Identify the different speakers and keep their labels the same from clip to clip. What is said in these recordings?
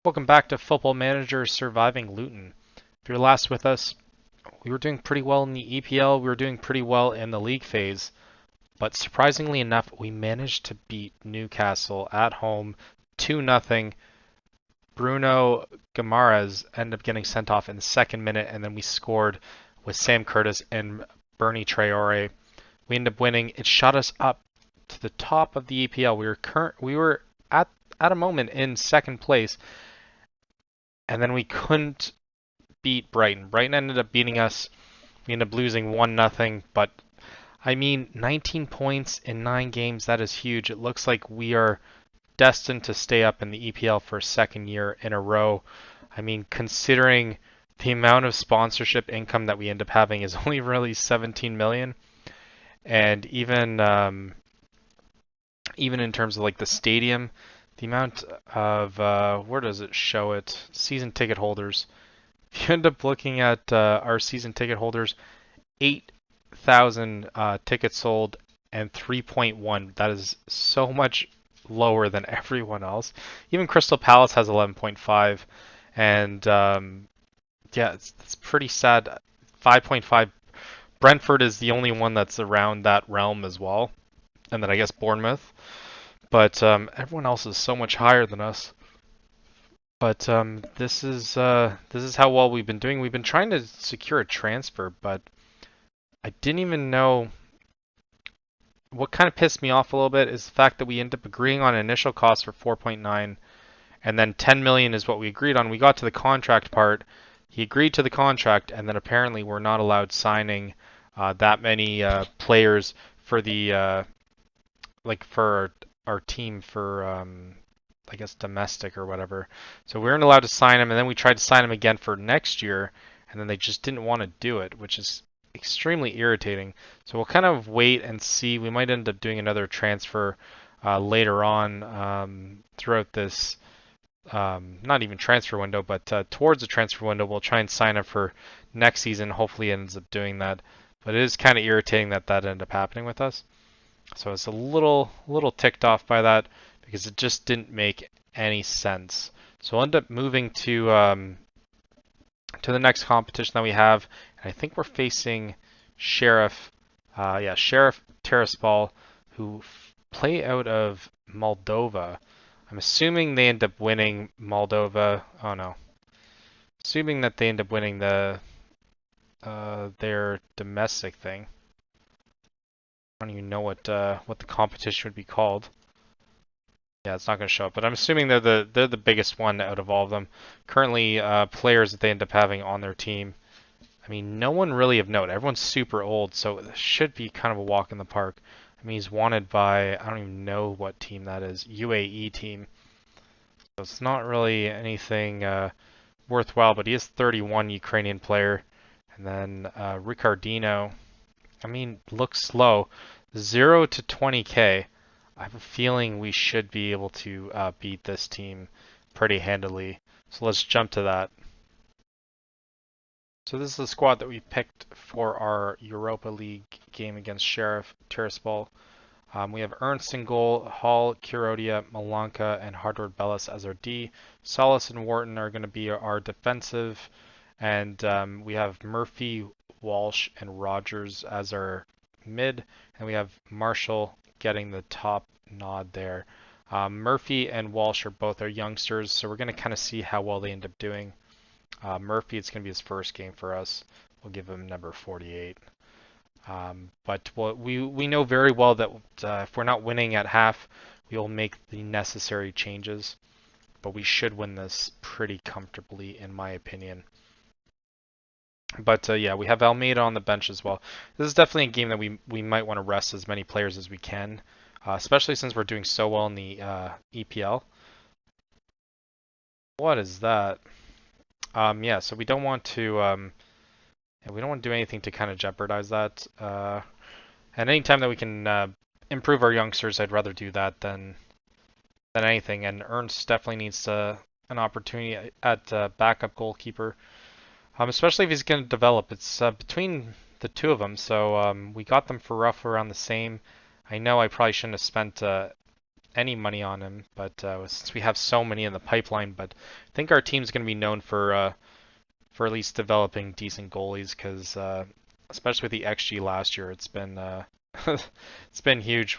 Speaker 1: Welcome back to Football Manager Surviving Luton. If you're last with us, we were doing pretty well in the EPL, we were doing pretty well in the league phase, but surprisingly enough, we managed to beat Newcastle at home 2-0. Bruno Guimaraes ended up getting sent off in the second minute, and then we scored with Sam Curtis and Bernie Traore. We ended up winning. It shot us up to the top of the EPL. We were at a moment in second place, and then we couldn't beat Brighton. Brighton ended up beating us. We ended up losing 1-0, but I mean, 19 points in 9 games, that is huge. It looks like we are destined to stay up in the EPL for a second year in a row. I mean, considering the amount of sponsorship income that we end up having is only really 17 million, and even in terms of like the stadium, the amount of where does it show it? Season ticket holders. If you end up looking at our season ticket holders, 8,000 tickets sold and 3.1. That is so much lower than everyone else. Even Crystal Palace has 11.5, and yeah, it's pretty sad. 5.5. Brentford is the only one that's around that realm as well, and then I guess Bournemouth. But everyone else is so much higher than us. But this is how well we've been doing. We've been trying to secure a transfer, but I didn't even know. What kind of pissed me off a little bit is the fact that we ended up agreeing on an initial cost for 4.9, and then 10 million is what we agreed on. We got to the contract part. He agreed to the contract, and then apparently we're not allowed signing that many players for the for our team for I guess domestic or whatever. So we weren't allowed to sign him, and then we tried to sign him again for next year, and then they just didn't want to do it, which is extremely irritating. So we'll kind of wait and see. We might end up doing another transfer later on throughout this, not even transfer window, but towards the transfer window. We'll try and sign up for next season. Hopefully it ends up doing that. But it is kind of irritating that that ended up happening with us. So it's a little ticked off by that because it just didn't make any sense. So we'll end up moving to the next competition that we have, and I think we're facing Sheriff, Sheriff Tiraspol, who play out of Moldova. I'm assuming they end up winning Moldova. Oh no, assuming that they end up winning the their domestic thing. I don't even know what the competition would be called. Yeah, it's not going to show up, but I'm assuming they're the biggest one out of all of them. Currently, players that they end up having on their team. I mean, no one really of note. Everyone's super old, so it should be kind of a walk in the park. I mean, he's wanted by, I don't even know what team that is, UAE team. So it's not really anything worthwhile, but he is 31, Ukrainian player. And then Ricardino, I mean, looks slow. 0 to 20k. I have a feeling we should be able to beat this team pretty handily. So let's jump to that. So this is the squad that we picked for our Europa League game against Sheriff Tiraspol. We have Ernst in goal, Hall, Kurodia, Malanka, and Hardward Bellis as our D. Solis and Wharton are going to be our defensive. And we have Murphy, Walsh, and Rogers as our mid. And we have Marshall getting the top nod there. Murphy and Walsh are both our youngsters, so we're going to kind of see how well they end up doing. Murphy, it's going to be his first game for us. We'll give him number 48. But we know very well that if we're not winning at half, we will make the necessary changes. But we should win this pretty comfortably, in my opinion. But yeah, we have Almeida on the bench as well. This is definitely a game that we might want to rest as many players as we can, especially since we're doing so well in the EPL. What is that? Yeah, so we don't want to do anything to kind of jeopardize that. And anytime that we can improve our youngsters, I'd rather do that than anything. And Ernst definitely needs an opportunity at backup goalkeeper. Especially if he's going to develop. It's between the two of them, so we got them for rough around the same. I know I probably shouldn't have spent any money on him, but since we have so many in the pipeline, but I think our team's going to be known for at least developing decent goalies, because especially with the XG last year, it's been it's been huge.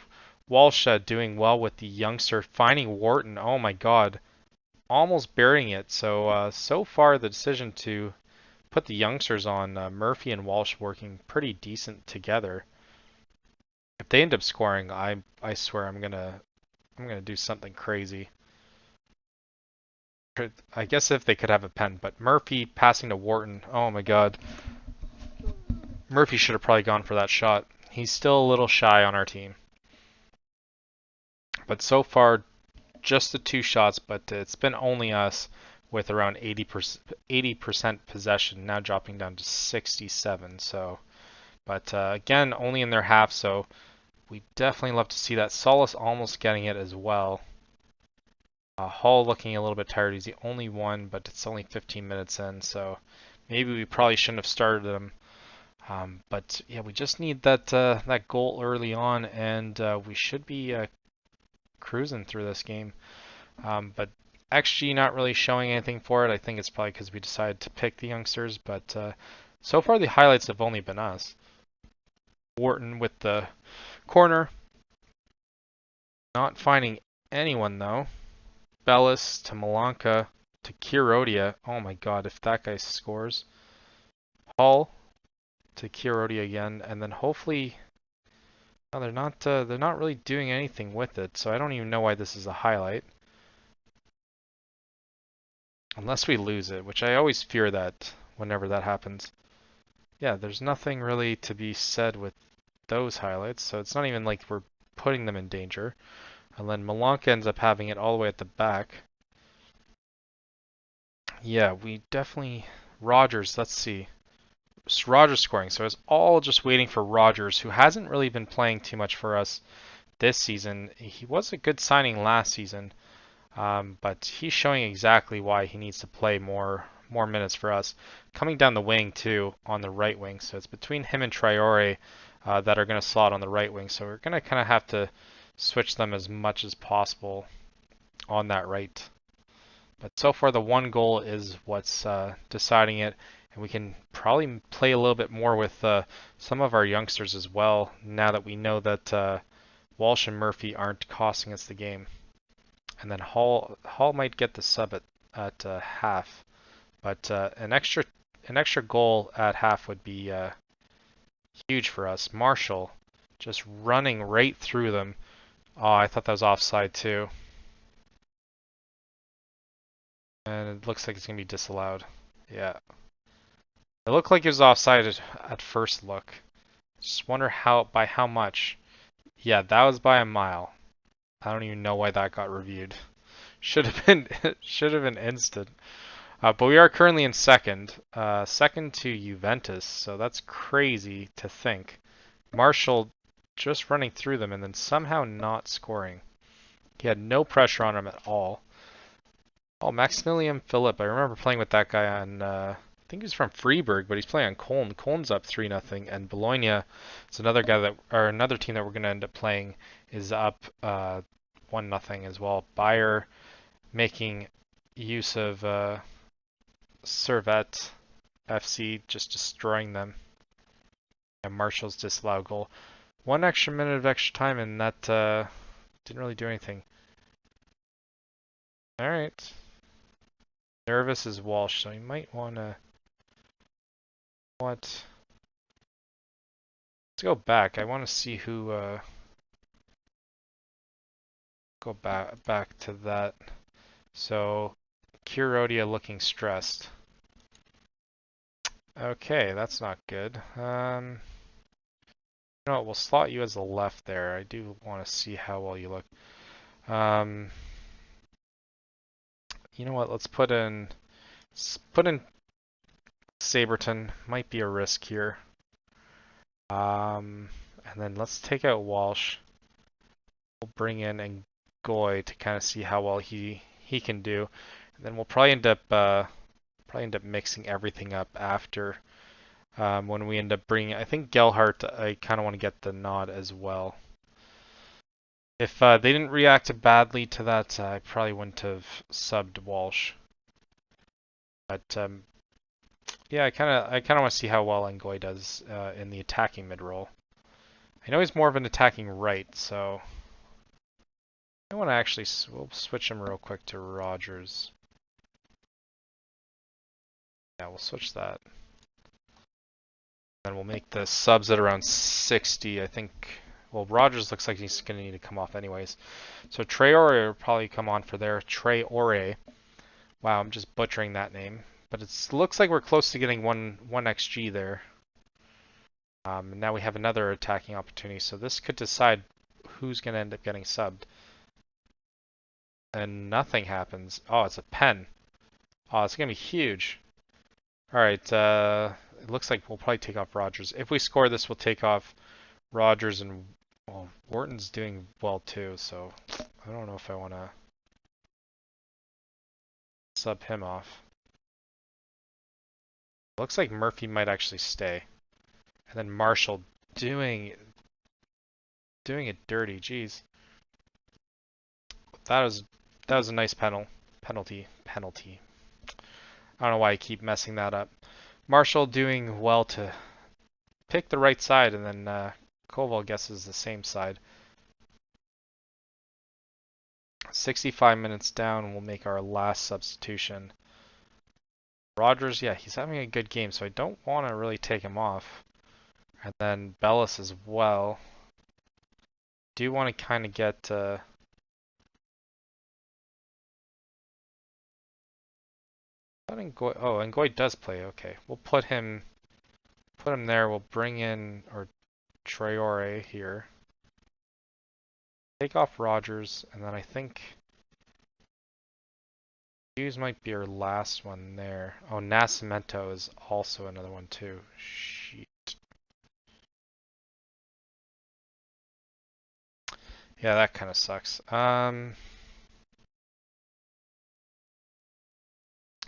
Speaker 1: Walsh doing well with the youngster, finding Wharton. Oh my God, almost burying it. So so far the decision to put the youngsters on Murphy and Walsh working pretty decent together. If they end up scoring, I swear I'm gonna do something crazy. I guess if they could have a pen, but Murphy passing to Wharton. Oh my God, Murphy should have probably gone for that shot. He's still a little shy on our team, but so far just the two shots. But it's been only us with around 80% possession, now dropping down to 67. So, but again, only in their half. So we definitely love to see that. Solis almost getting it as well. Hall looking a little bit tired. He's the only one, but it's only 15 minutes in, so maybe we probably shouldn't have started him. But yeah, we just need that goal early on, and we should be cruising through this game. But XG not really showing anything for it. I think it's probably because we decided to pick the youngsters, but so far the highlights have only been us. Wharton with the corner. Not finding anyone though. Bellis to Malanka to Kirodia. Oh my God, if that guy scores. Hall to Kirodia again, and then hopefully, no, they're not really doing anything with it, so I don't even know why this is a highlight. Unless we lose it, which I always fear that whenever that happens. Yeah, there's nothing really to be said with those highlights, so it's not even like we're putting them in danger. And then Malanka ends up having it all the way at the back. Yeah, we definitely... Rogers, let's see. It's Rogers scoring, so it's all just waiting for Rogers, who hasn't really been playing too much for us this season. He was a good signing last season, but he's showing exactly why he needs to play more minutes for us. Coming down the wing too, on the right wing, so it's between him and Traore that are going to slot on the right wing. So we're going to kind of have to switch them as much as possible on that right. But so far the one goal is what's deciding it, and we can probably play a little bit more with some of our youngsters as well, now that we know that Walsh and Murphy aren't costing us the game. And then Hall might get the sub at half, but an extra goal at half would be huge for us. Marshall just running right through them. Oh, I thought that was offside too. And it looks like it's going to be disallowed. Yeah. It looked like it was offside at first look. Just wonder by how much. Yeah, that was by a mile. I don't even know why that got reviewed. Should have been instant. But we are currently in second. Second to Juventus, so that's crazy to think. Marshall just running through them and then somehow not scoring. He had no pressure on him at all. Oh, Maximilian Philipp. I remember playing with that guy on, I think he's from Freiburg, but he's playing on Köln. Köln's up 3-0, and Bologna is another guy another team that we're going to end up playing is up 1-0 as well. Bayer making use of Servette FC, just destroying them. And Marshall's disallowed goal. 1 extra minute of extra time, and that didn't really do anything. All right. Nervous is Walsh, so you might want to... Let's go back. I want to see who... Go back to that. So, Kirodia looking stressed. Okay, that's not good. You know what, we'll slot you as the left there. I do want to see how well you look. You know what, let's put in Saberton. Might be a risk here. And then let's take out Walsh. We'll bring in Ngoy to kind of see how well he can do. And then we'll probably end up mixing everything up after when we end up bringing. I think Gelhardt. I kind of want to get the nod as well. If they didn't react badly to that, I probably wouldn't have subbed Walsh. But yeah, I kind of want to see how well Ngoy does in the attacking mid role. I know he's more of an attacking right, so I want to actually we'll switch him real quick to Rogers. Yeah, we'll switch that. And we'll make the subs at around 60, I think. Well, Rogers looks like he's going to need to come off anyways. So Traore will probably come on for there. Traore. Wow, I'm just butchering that name. But it looks like we're close to getting one XG there. And now we have another attacking opportunity. So this could decide who's going to end up getting subbed. And nothing happens. Oh, it's a pen. Oh, it's going to be huge. All right. It looks like we'll probably take off Rogers. If we score this, we'll take off Rogers, and well, Wharton's doing well too, so I don't know if I want to sub him off. Looks like Murphy might actually stay. And then Marshall doing it dirty. Jeez. That was a nice penalty. I don't know why I keep messing that up. Marshall doing well to pick the right side, and then Koval guesses the same side. 65 minutes down, we'll make our last substitution. Rogers, yeah, he's having a good game, so I don't want to really take him off. And then Bellis as well. Do want to kind of get Ngoy does play. Okay, we'll put him there. We'll bring in Traore here. Take off Rogers, and then I think Hughes might be our last one there. Oh, Nascimento is also another one too. Shit. Yeah, that kind of sucks. Yeah,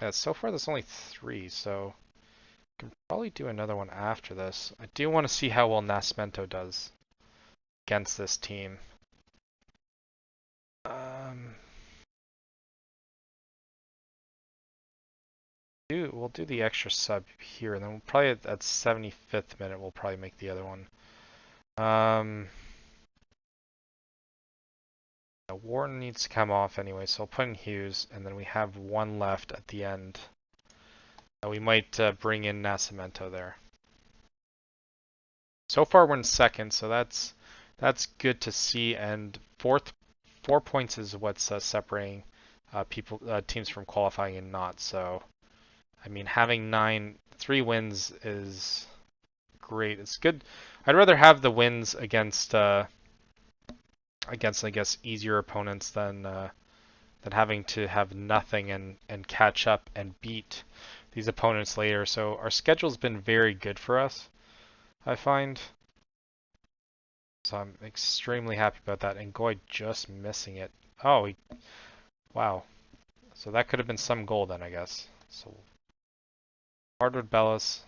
Speaker 1: so far there's only 3, so I can probably do another one after this. I do want to see how well Nascimento does against this team. We'll do the extra sub here, and then we'll probably at 75th minute we'll probably make the other one. Wharton needs to come off anyway, so I'll put in Hughes, and then we have one left at the end. We might bring in Nascimento there. So far we're in second, so that's good to see. And 4 points is what's separating teams from qualifying and not. So, I mean, having 3 wins is great. It's good. I'd rather have the wins against I guess easier opponents than having to have nothing and catch up and beat these opponents later. So our schedule's been very good for us, I find. So I'm extremely happy about that. And Goy just missing it. Oh, wow. So that could have been some goal then, I guess. So Hardwood Bellis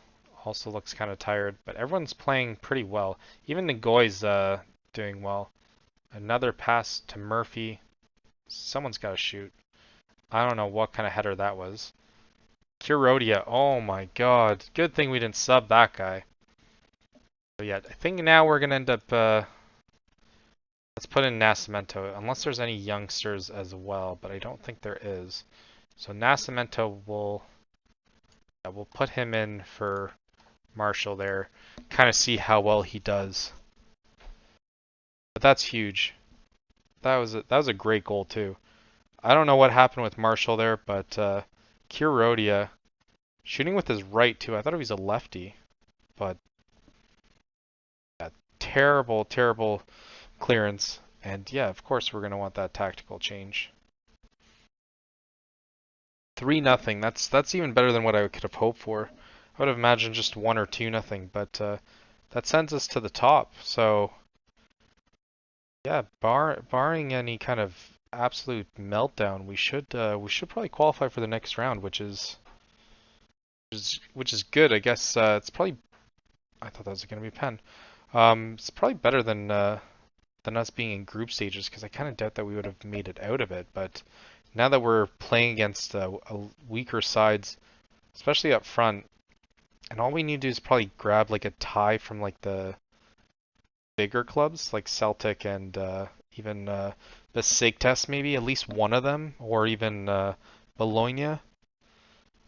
Speaker 1: also looks kind of tired, but everyone's playing pretty well. Even Ngoy's doing well. Another pass to Murphy. Someone's got to shoot. I don't know what kind of header that was. Kurodia. Oh my god. Good thing we didn't sub that guy. But yeah, I think now we're going to end up... let's put in Nascimento, unless there's any youngsters as well, but I don't think there is. So Nascimento we'll put him in for Marshall there. Kind of see how well he does. But that's huge. That was a great goal too. I don't know what happened with Marshall there, but Kurodia shooting with his right too. I thought he was a lefty, but yeah, terrible clearance. And yeah, of course we're going to want that tactical change. 3-0. That's even better than what I could have hoped for. I would have imagined just 1 or 2-0, but that sends us to the top. So yeah, barring any kind of absolute meltdown, we should probably qualify for the next round, which is good. I guess it's probably. I thought that was going to be a pen. It's probably better than than us being in group stages, because I kind of doubt that we would have made it out of it. But now that we're playing against weaker sides, especially up front, and all we need to do is probably grab like a tie from like the bigger clubs like Celtic and even Besiktas, maybe at least one of them, or even Bologna,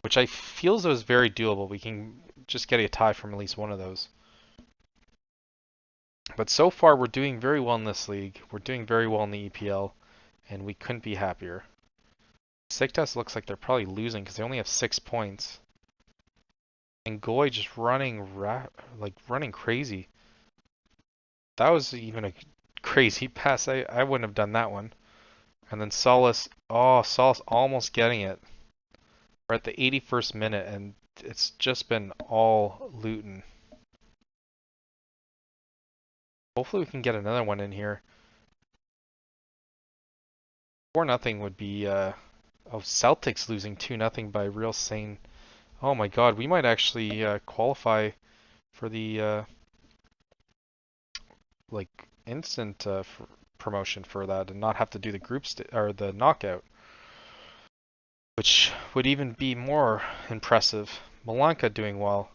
Speaker 1: which I feel as though is very doable. We can just get a tie from at least one of those. But so far, we're doing very well in this league. We're doing very well in the EPL, and we couldn't be happier. Besiktas looks like they're probably losing because they only have 6 points. And Goy just running running crazy. That was even a crazy pass. I wouldn't have done that one. And then Solis, oh, Solis almost getting it. We're at the 81st minute, and it's just been all Luton. Hopefully we can get another one in here. 4-0 would be, oh, Celtics losing 2-0 by real sane. Oh my god, we might actually qualify for the, like, instant promotion for that and not have to do the or the knockout. Which would even be more impressive. Malanka doing well.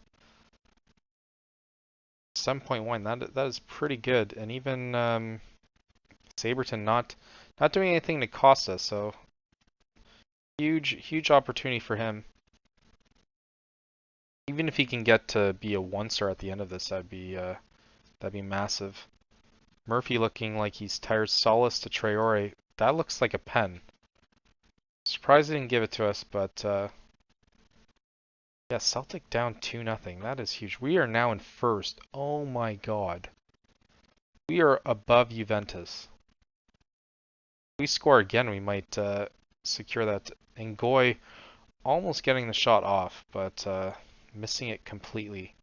Speaker 1: 7.1, that is pretty good. And even Saberton not doing anything to cost us, so huge opportunity for him. Even if he can get to be a 1-star at the end of this, that'd be massive. Murphy looking like he's tired. Solis to Traore. That looks like a pen. Surprised they didn't give it to us, but yeah, Celtic down 2-0. That is huge. We are now in first. Oh my god. We are above Juventus. If we score again, we might secure that. And Goy almost getting the shot off, but missing it completely.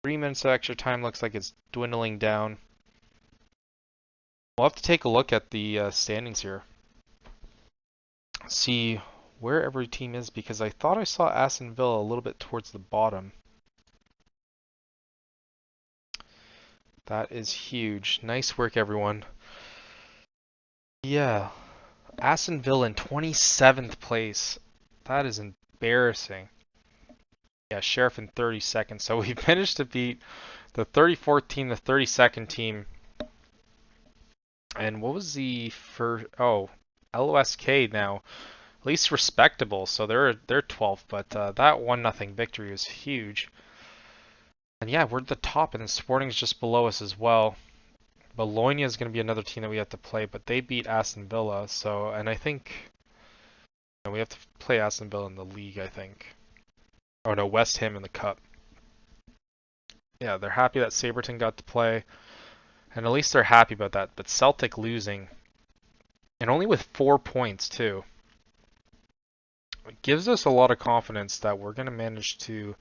Speaker 1: 3 minutes of extra time looks like it's dwindling down. We'll have to take a look at the standings here. See where every team is, because I thought I saw Aston Villa a little bit towards the bottom. That is huge. Nice work, everyone. Yeah, Aston Villa in 27th place. That is embarrassing. Yeah, Sheriff in 32nd. So we managed to beat the 34th team, the 32nd team. And what was the first? Oh, LOSK now. At least respectable, so they're 12th, but that 1-0 victory was huge. And yeah, we're at the top, and Sporting's just below us as well. Bologna is going to be another team that we have to play, but they beat Aston Villa, so, and I think we have to play Aston Villa in the league, I think. Oh no, West Ham in the cup. Yeah, they're happy that Saberton got to play, and at least they're happy about that, but Celtic losing, and only with 4 points too. It gives us a lot of confidence that we're going to manage to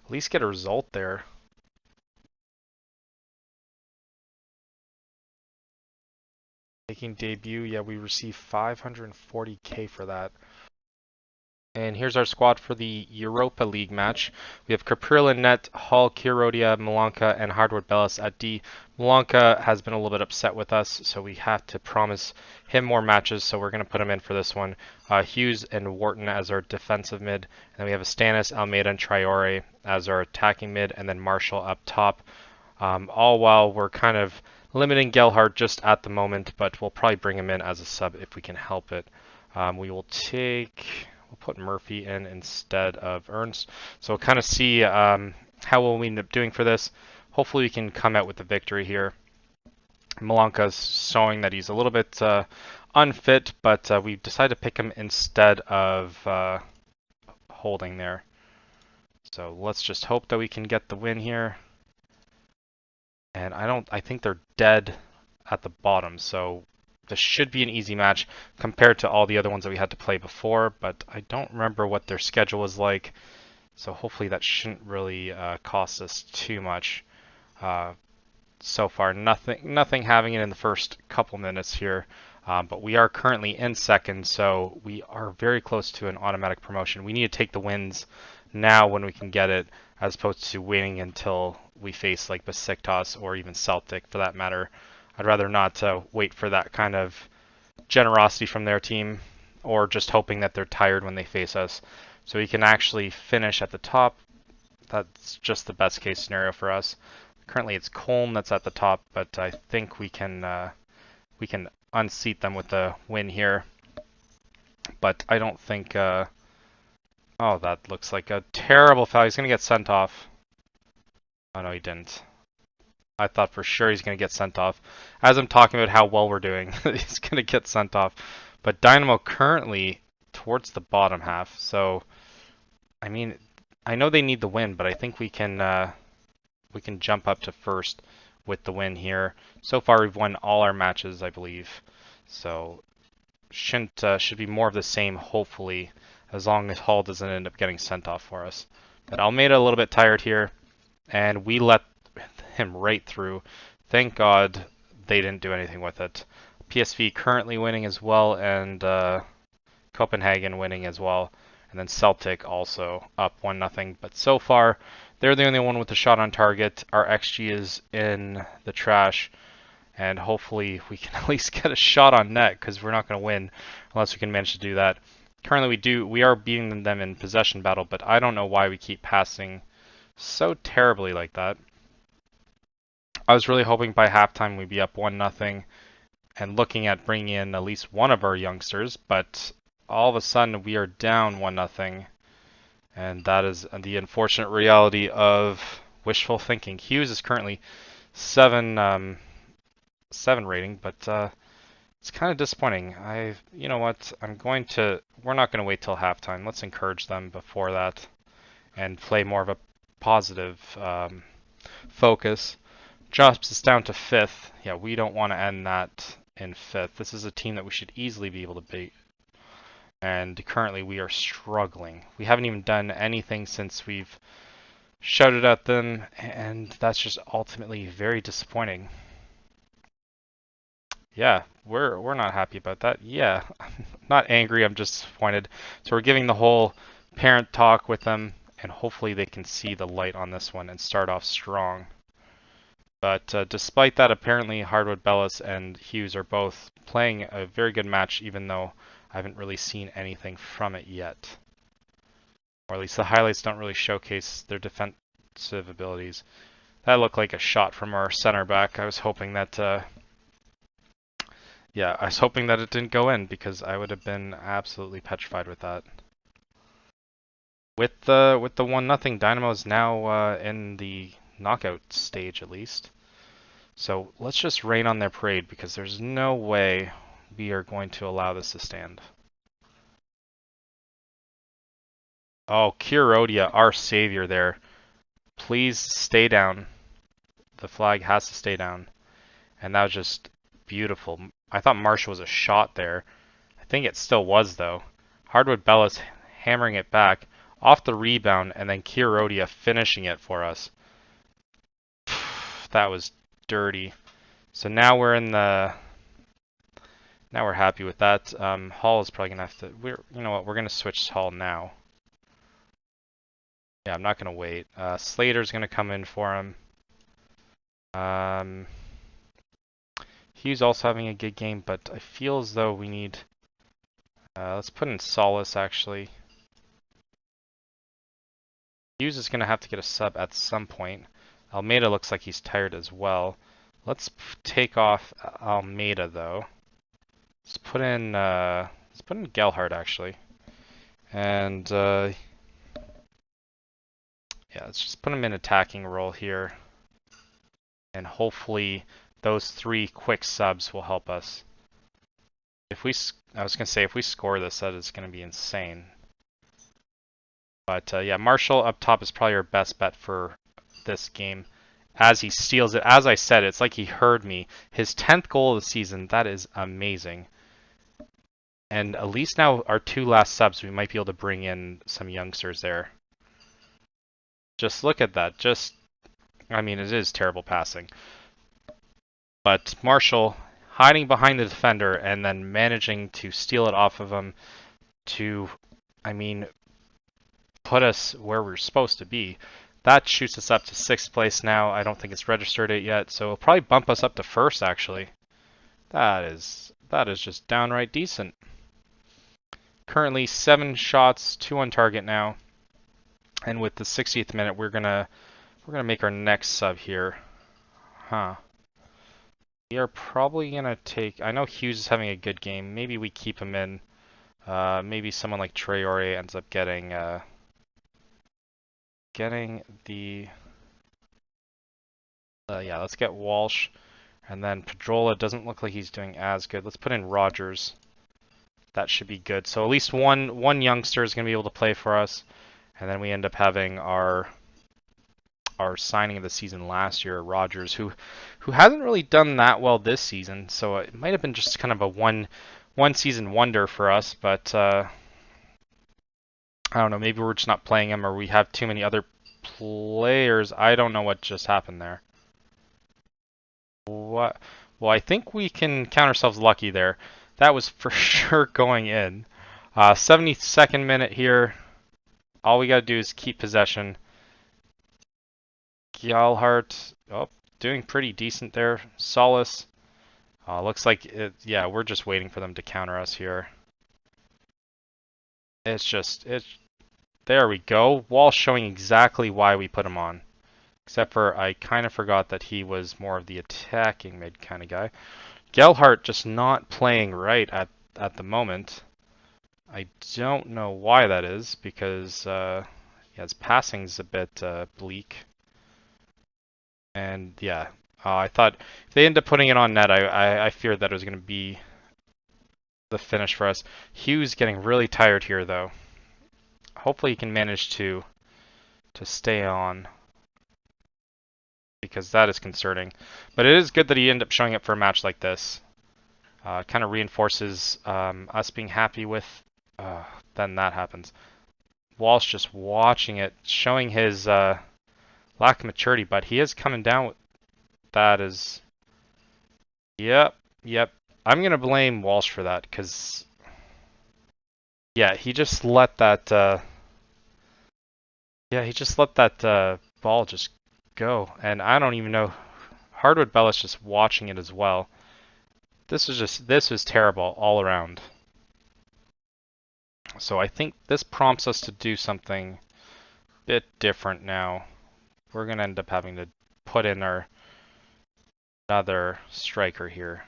Speaker 1: at least get a result there. Making debut, yeah, we received 540k for that. And here's our squad for the Europa League match. We have Capril in net, Hall, Kirodia, Malanka, and Hardwood Bellis at D. Malanka has been a little bit upset with us, so we have to promise him more matches, so we're going to put him in for this one. Hughes and Wharton as our defensive mid. And then we have Astanis, Almeida, and Traore as our attacking mid, and then Marshall up top. All while we're kind of limiting Gelhardt just at the moment, but we'll probably bring him in as a sub if we can help it. We'll put Murphy in instead of Ernst. So we'll kind of see how we'll end up doing for this. Hopefully we can come out with the victory here. Malanka's showing that he's a little bit unfit, but we decided to pick him instead of Holding there. So let's just hope that we can get the win here. And I think they're dead at the bottom, so this should be an easy match compared to all the other ones that we had to play before, but I don't remember what their schedule was like, so hopefully that shouldn't really cost us too much. So far, nothing having it in the first couple minutes here, but we are currently in second, so we are very close to an automatic promotion. We need to take the wins now when we can get it, as opposed to waiting until we face like Besiktas or even Celtic for that matter. I'd rather not wait for that kind of generosity from their team, or just hoping that they're tired when they face us. So we can actually finish at the top. That's just the best case scenario for us. Currently it's Colm that's at the top, but I think we can unseat them with the win here. But I don't think... oh, that looks like a terrible foul. He's going to get sent off. Oh, no, he didn't. I thought for sure he's going to get sent off. As I'm talking about how well we're doing, he's going to get sent off. But Dynamo currently towards the bottom half. So, I mean, I know they need the win, but I think we can jump up to first with the win here. So far, we've won all our matches, I believe. So, should be more of the same, hopefully, as long as Hall doesn't end up getting sent off for us. But Almeida a little bit tired here, and we let him right through. Thank God they didn't do anything with it. PSV currently winning as well, and Copenhagen winning as well. And then Celtic also up 1-0. But so far, they're the only one with a shot on target. Our XG is in the trash. And hopefully we can at least get a shot on net, because we're not going to win unless we can manage to do that. Currently we are beating them in possession battle, but I don't know why we keep passing so terribly like that. I was really hoping by halftime we'd be up 1-0 and looking at bringing in at least one of our youngsters, but all of a sudden we are down 1-0, and that is the unfortunate reality of wishful thinking. Hughes is currently 7 rating, but it's kind of disappointing. You know what? We're not going to wait till halftime. Let's encourage them before that and play more of a positive focus. Drops us down to 5th. Yeah, we don't want to end that in 5th. This is a team that we should easily be able to beat. And currently we are struggling. We haven't even done anything since we've shouted at them, and that's just ultimately very disappointing. Yeah, we're not happy about that. Yeah, I'm not angry, I'm just disappointed. So we're giving the whole parent talk with them, and hopefully they can see the light on this one and start off strong. But despite that, apparently Hardwood Bellis and Hughes are both playing a very good match, even though I haven't really seen anything from it yet. Or at least the highlights don't really showcase their defensive abilities. That looked like a shot from our center back. I was hoping that yeah, I was hoping that it didn't go in, because I would have been absolutely petrified with that. With the 1-0, Dynamo is now in the knockout stage at least. So let's just rain on their parade, because there's no way we are going to allow this to stand. Oh, Kurodia, our savior there. Please stay down. The flag has to stay down. And that was just beautiful. I thought Marshall was a shot there. I think it still was, though. Hardwood Bellis hammering it back off the rebound, and then Kurodia finishing it for us. That was dirty. So now we're in the... Now we're happy with that. Hall is probably gonna have to... You know what? We're gonna switch Hall now. Yeah, I'm not gonna wait. Slater's gonna come in for him. Hughes also having a good game, but I feel as though we need... let's put in Solace, actually. Hughes is gonna have to get a sub at some point. Almeida looks like he's tired as well. Let's take off Almeida, though. Let's put in Gelhardt, actually. And yeah, let's just put him in attacking role here. And hopefully those 3 quick subs will help us. I was gonna say, if we score this, that is gonna be insane. But yeah, Marshall up top is probably our best bet for this game. As he steals it, as I said, it's like he heard me. His 10th goal of the season, that is amazing. And at least now our 2 last subs, we might be able to bring in some youngsters there. Just look at that. I mean, it is terrible passing. But Marshall hiding behind the defender and then managing to steal it off of him to, I mean, put us where we're supposed to be. That shoots us up to 6th place now. I don't think it's registered it yet, so it'll probably bump us up to 1st, actually. That is just downright decent. Currently 7 shots, 2 on target now. And with the 60th minute, we're gonna make our next sub here. Huh. We are probably gonna take. I know Hughes is having a good game. Maybe we keep him in. Maybe someone like Traore ends up getting the. Yeah, let's get Walsh, and then Pedrola doesn't look like he's doing as good. Let's put in Rogers. That should be good. So at least one youngster is gonna be able to play for us, and then we end up having our signing of the season last year, Rogers, who hasn't really done that well this season. So it might have been just kind of a one season wonder for us, but I don't know. Maybe we're just not playing him, or we have too many other players. I don't know what just happened there. What? Well, I think we can count ourselves lucky there. That was for sure going in. 72nd minute here. All we got to do is keep possession. Gyalhart, oh, doing pretty decent there. Solace, looks like it, yeah, we're just waiting for them to counter us here. There we go. Walsh showing exactly why we put him on. Except for I kind of forgot that he was more of the attacking mid kind of guy. Gelhardt just not playing right at the moment. I don't know why that is, because yeah, his passing's a bit bleak. And yeah, I thought if they end up putting it on net, I feared that it was going to be the finish for us. Hughes getting really tired here, though. Hopefully he can manage to stay on, because that is concerning. But it is good that he ended up showing up for a match like this. Kind of reinforces us being happy with. Then that happens. Walsh just watching it, showing his lack of maturity, but he is coming down with that is. Yep. I'm gonna blame Walsh for that, because yeah, he just let that ball just go, and I don't even know. Hardwood Bella's just watching it as well. This was terrible all around. So I think this prompts us to do something a bit different now. We're gonna end up having to put in another striker here.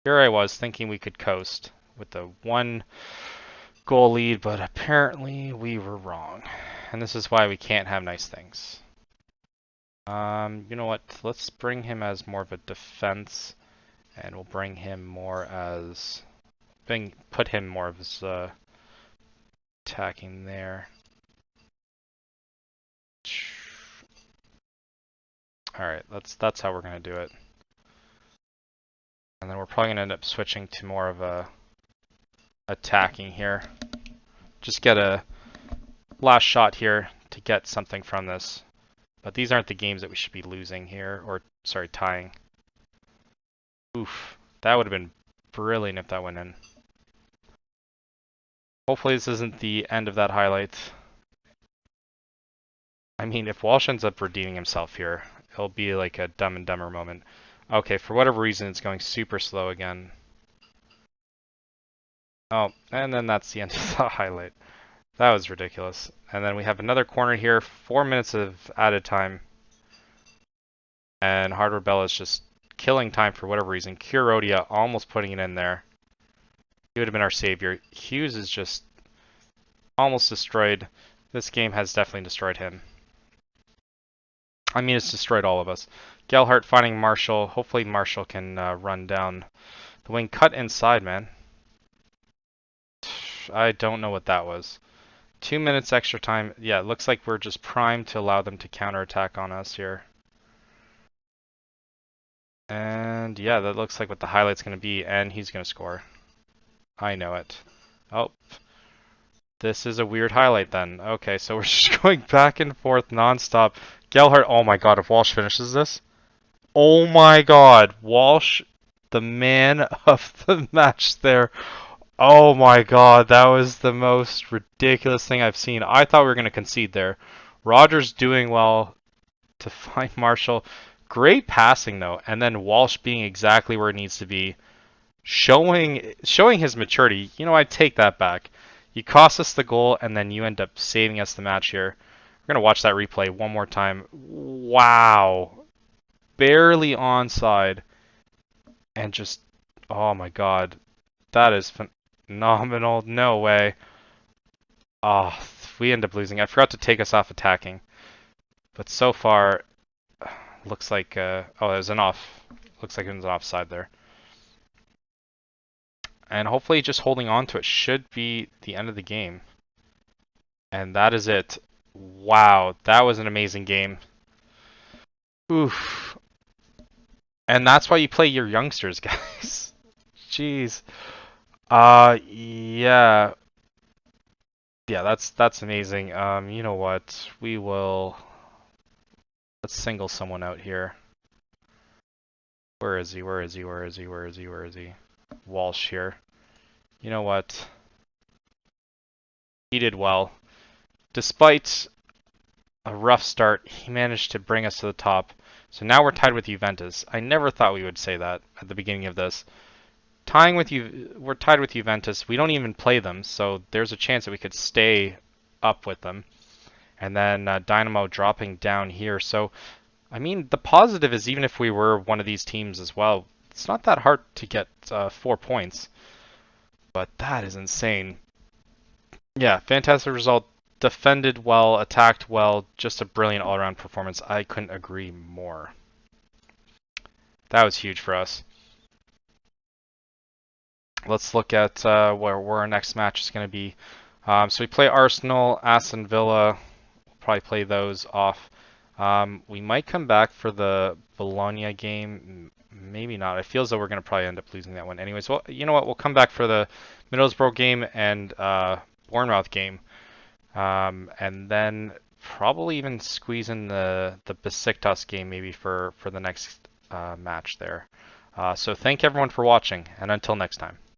Speaker 1: Here I was thinking we could coast with the 1-goal lead, but apparently we were wrong. And this is why we can't have nice things. You know what? Let's bring him as more of a defense, and we'll bring him more as put him more of as attacking there. All right, that's how we're gonna do it. And then we're probably gonna end up switching to more of a attacking here. Just get a last shot here to get something from this. But these aren't the games that we should be losing here, or sorry, tying. Oof, that would have been brilliant if that went in. Hopefully this isn't the end of that highlight. I mean, if Walsh ends up redeeming himself here, it'll be like a Dumb and Dumber moment. Okay, for whatever reason, it's going super slow again. Oh, and then that's the end of the highlight. That was ridiculous. And then we have another corner here, 4 minutes of added time. And Hardwood Bell is just killing time for whatever reason. Kurodia almost putting it in there. He would have been our savior. Hughes is just almost destroyed. This game has definitely destroyed him. I mean, it's destroyed all of us. Gelhardt finding Marshall. Hopefully Marshall can run down the wing. Cut inside, man. I don't know what that was. 2 minutes extra time. Yeah, it looks like we're just primed to allow them to counterattack on us here. And yeah, that looks like what the highlight's going to be, and he's going to score. I know it. Oh, this is a weird highlight then. Okay, so we're just going back and forth nonstop. Gelhardt, oh my god, if Walsh finishes this. Oh my god, Walsh, the man of the match there. Oh my god, that was the most ridiculous thing I've seen. I thought we were going to concede there. Rogers doing well to find Marshall. Great passing though, and then Walsh being exactly where it needs to be, showing his maturity. You know, I take that back. You cost us the goal, and then you end up saving us the match here. We're gonna watch that replay one more time. Wow, barely onside, and just oh my god, that is phenomenal. No way. Oh, we end up losing. I forgot to take us off attacking, but so far looks like oh, there's an off. Looks like it was an offside there. And hopefully just holding on to it should be the end of the game. And that is it. Wow, that was an amazing game. Oof. And that's why you play your youngsters, guys. Jeez. Yeah. Yeah, that's amazing. You know what? Let's single someone out here. Where is he? Where is he? Where is he? Where is he? Where is he? Walsh here. You know what? He did well. Despite a rough start, he managed to bring us to the top. So now we're tied with Juventus. I never thought we would say that at the beginning of this. We're tied with Juventus. We don't even play them, so there's a chance that we could stay up with them. And then Dynamo dropping down here. So, I mean, the positive is even if we were one of these teams as well, it's not that hard to get 4 points. But that is insane. Yeah, fantastic result. Defended well, attacked well, just a brilliant all-around performance. I couldn't agree more. That was huge for us. Let's look at where our next match is going to be. So we play Arsenal, Aston Villa. We'll probably play those off. We might come back for the Bologna game. Maybe not. It feels though we're going to probably end up losing that one. Anyways, well, you know what? We'll come back for the Middlesbrough game and Bournemouth game. And then probably even squeeze in the Besiktas game maybe for the next match there. So thank everyone for watching, and until next time.